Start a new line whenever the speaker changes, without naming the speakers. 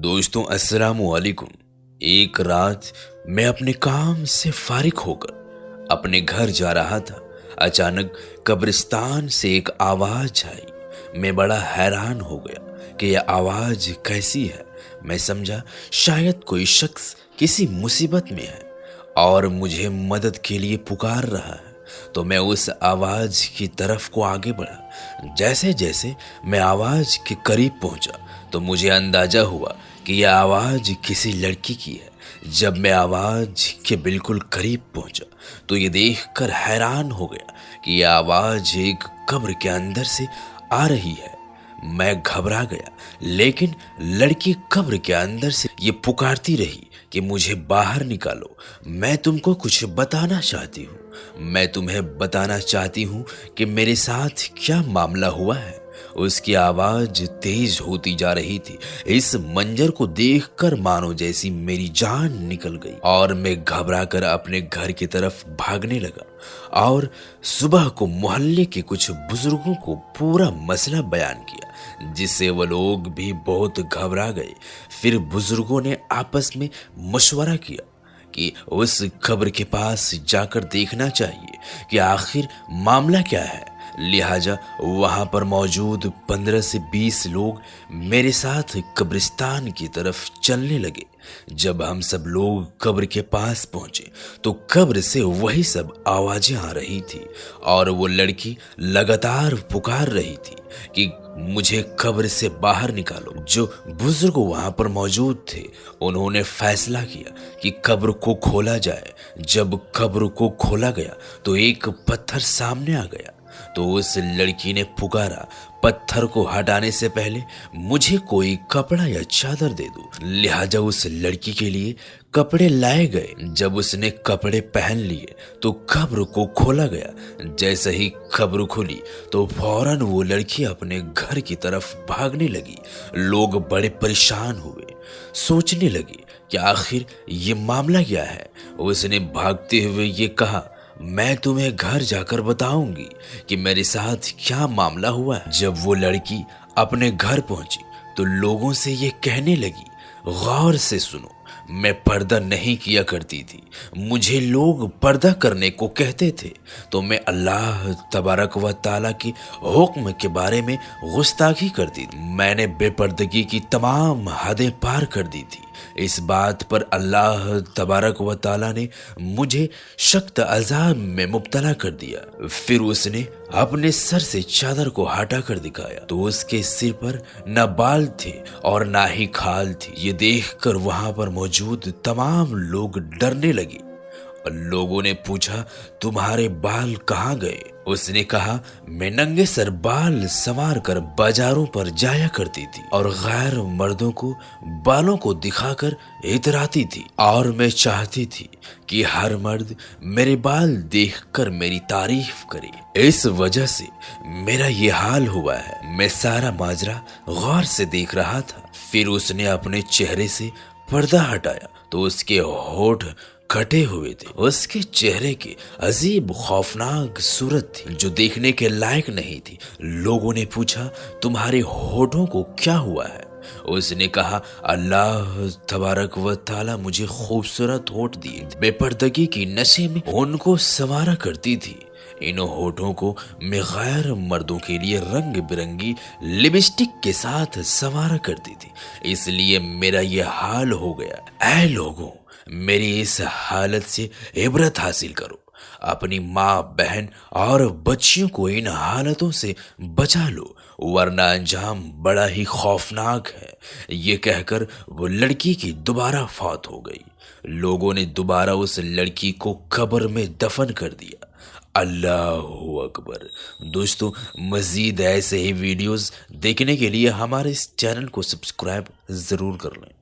दोस्तों अस्सलाम वालेकुम। एक रात मैं अपने काम से फारिग होकर अपने घर जा रहा था। अचानक कब्रिस्तान से एक आवाज आई। मैं बड़ा हैरान हो गया कि यह आवाज कैसी है। मैं समझा शायद कोई शख्स किसी मुसीबत में है और मुझे मदद के लिए पुकार रहा है। तो मैं उस आवाज की तरफ को आगे बढ़ा। जैसे जैसे मैं आवाज के करीब पहुंचा तो मुझे अंदाजा हुआ कि यह आवाज किसी लड़की की है। जब मैं आवाज के बिल्कुल करीब पहुंचा तो ये देखकर हैरान हो गया कि यह आवाज एक कब्र के अंदर से आ रही है। मैं घबरा गया, लेकिन लड़की कब्र के अंदर से ये पुकारती रही कि मुझे बाहर निकालो, मैं तुमको कुछ बताना चाहती हूँ। मैं तुम्हें बताना चाहती हूँ कि मेरे साथ क्या मामला हुआ है। उसकी आवाज तेज होती जा रही थी। इस मंजर को देखकर मानो जैसी मेरी जान निकल गई और मैं घबरा कर अपने घर की तरफ भागने लगा और सुबह को मोहल्ले के कुछ बुजुर्गों को पूरा मसला बयान किया, जिससे वो लोग भी बहुत घबरा गए। फिर बुजुर्गों ने आपस में मशवरा किया कि उस खबर के पास जाकर देखना चाहिए कि आखिर मामला क्या है। लिहाजा वहां पर मौजूद 15 से 20 लोग मेरे साथ कब्रिस्तान की तरफ चलने लगे। जब हम सब लोग कब्र के पास पहुंचे तो कब्र से वही सब आवाजें आ रही थी और वो लड़की लगातार पुकार रही थी कि मुझे कब्र से बाहर निकालो। जो बुजुर्ग वहां पर मौजूद थे उन्होंने फैसला किया कि कब्र को खोला जाए। जब कब्र को खोला गया तो एक पत्थर सामने आ गया। तो उस लड़की ने पुकारा, पत्थर को हटाने से पहले मुझे कोई कपड़ा या चादर दे दो। लिहाजा उस लड़की के लिए कपड़े लाए गए। जब उसने कपड़े पहन लिए तो कब्र को खोला गया। जैसे ही कब्र खुली तो फौरन वो लड़की अपने घर की तरफ भागने लगी। लोग बड़े परेशान हुए, सोचने लगे कि आखिर ये मामला क्या है। उसने भागते हुए ये कहा, मैं तुम्हें घर जाकर बताऊंगी कि मेरे साथ क्या मामला हुआ है। जब वो लड़की अपने घर पहुंची तो लोगों से ये कहने लगी, गौर से सुनो, मैं पर्दा नहीं किया करती थी। मुझे लोग पर्दा करने को कहते थे तो मैं अल्लाह तबारक व ताला की हुक्म के बारे में गुस्ताखी करती थी। मैंने बेपर्दगी की तमाम हदें पार कर दी थी। इस बात पर अल्लाह तबारक व ताला ने मुझे सख्त अजाब में मुब्तला कर दिया। फिर उसने अपने सर से चादर को हटा कर दिखाया तो उसके सिर पर न बाल थे और ना ही खाल थी। ये देखकर वहां पर मौजूद तमाम लोग डरने लगे। लोगों ने पूछा, तुम्हारे बाल कहाँ गए? उसने कहा, मैं नंगे सर बाल संवार कर बाजारों पर जाया करती थी और गैर मर्दों को बालों को दिखाकर इतराती थी और मैं चाहती थी कि हर मर्द मेरे बाल देखकर मेरी तारीफ करे। इस वजह से मेरा ये हाल हुआ है। मैं सारा माजरा गौर से देख रहा था। फिर उसने अपने चेहरे से पर्दा हटाया तो उसके होठ कटे हुए थे। उसके चेहरे की अजीब खौफनाक सूरत थी जो देखने के लायक नहीं थी। लोगों ने पूछा, तुम्हारे होठों को क्या हुआ है? उसने कहा, अल्लाह तबारक व ताला मुझे खूबसूरत होठ दिए। बेपर्दगी की नशे में उनको संवारा करती थी। इन होठों को मैं गैर मर्दों के लिए रंग बिरंगी लिपस्टिक के साथ संवारा करती थी, इसलिए मेरा ये हाल हो गया। ऐ लोगों, मेरी इस हालत से इबरत हासिल करो। अपनी माँ, बहन और बच्चियों को इन हालतों से बचा लो, वरना अंजाम बड़ा ही खौफनाक है। ये कहकर वो लड़की की दोबारा फौत हो गई। लोगों ने दोबारा उस लड़की को कब्र में दफन कर दिया। अल्लाहु अकबर। दोस्तों, मज़ीद ऐसे ही वीडियोस देखने के लिए हमारे इस चैनल को सब्सक्राइब ज़रूर कर लें।